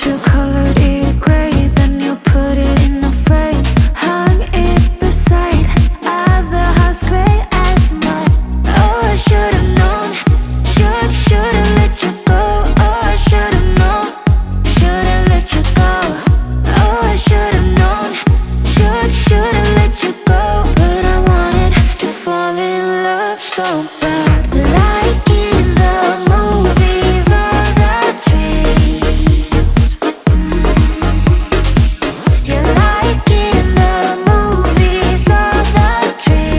you colored it gray, then you put it in a frame, hung it beside other house gray as mine. Oh, I should've known, should've let you go. Oh, I should've known, should've let you go. Oh, I should've known, should've let you go. But I wanted to fall in love so bad, like in the movies or the dreams. You're like in the movies or the dreams.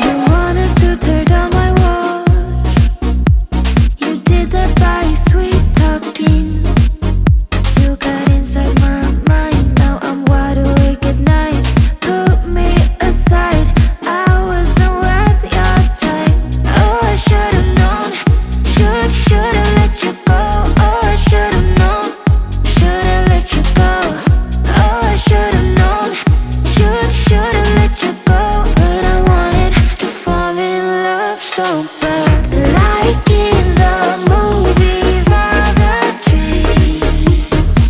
You wanted to tear down my walls. You did that by sweet talking. You got inside my mind. Now I'm wide awake at night. Put me aside, I wasn't worth your time. Oh, I should've known, should've let you go. Oh, I should've known, should've let you go. Oh, I should've known, should've let you go. But I wanted to fall in love so bad, like in the movies or the dreams.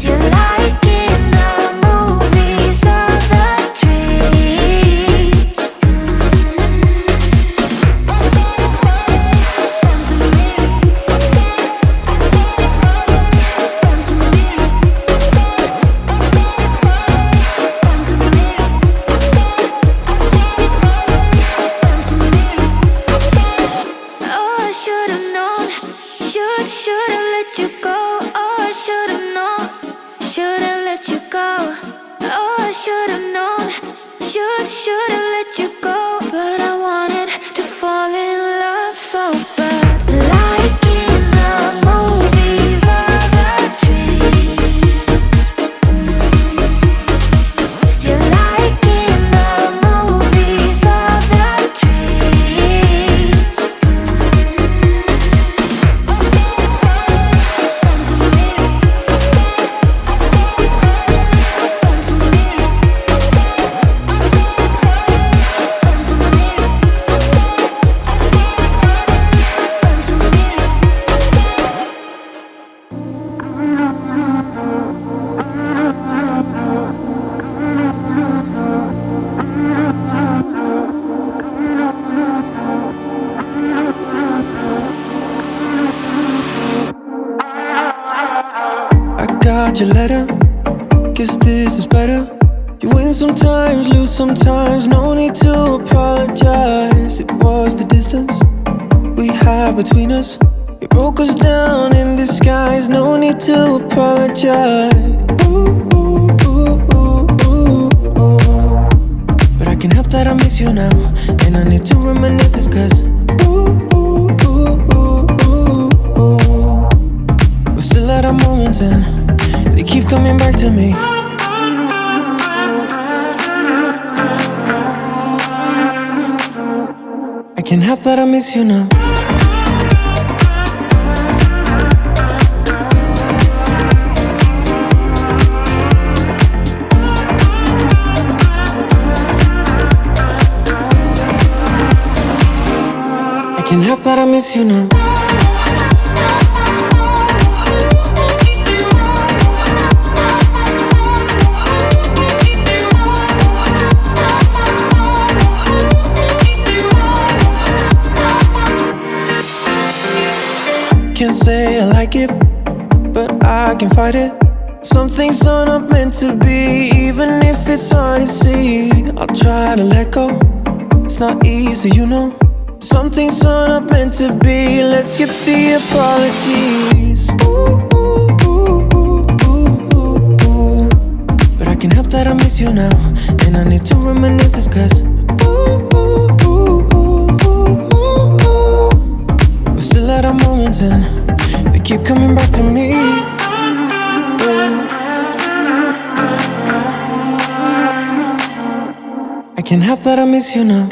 You're like in the movies or the dreams. Oh, I should've known, should've let you go. Oh, I should've known, should've let you go. Oh, I should've known, should've let you go. But I wanted to fall in love so bad, like in the movies or the dreams. You're like in the movies or the dreams. I got your letter, guess this is better. You win sometimes, lose sometimes, no need to apologize. It was the distance we had between us. You broke us down in disguise, no need to apologize. Ooh, ooh, ooh, ooh, ooh, ooh. But I can't help that I miss you now, and I need to reminisce this cause ooh, ooh, ooh, ooh, ooh, ooh. We're still at our moments and they keep coming back to me. I can't help that I miss you now. I can't help that I miss you now. Can't say I like it, but I can fight it. Some things are not meant to be, even if it's hard to see. I'll try to let go, it's not easy, you know. Some things are not meant to be, let's skip the apologies. Ooh, ooh, ooh, ooh, ooh, ooh, ooh. But I can't help that I miss you now, and I need to reminisce this cause ooh, ooh, ooh, ooh, ooh, ooh, ooh. We're still at our moments and they keep coming back to me. I can't help that I miss you now.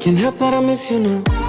can't help that I miss you now.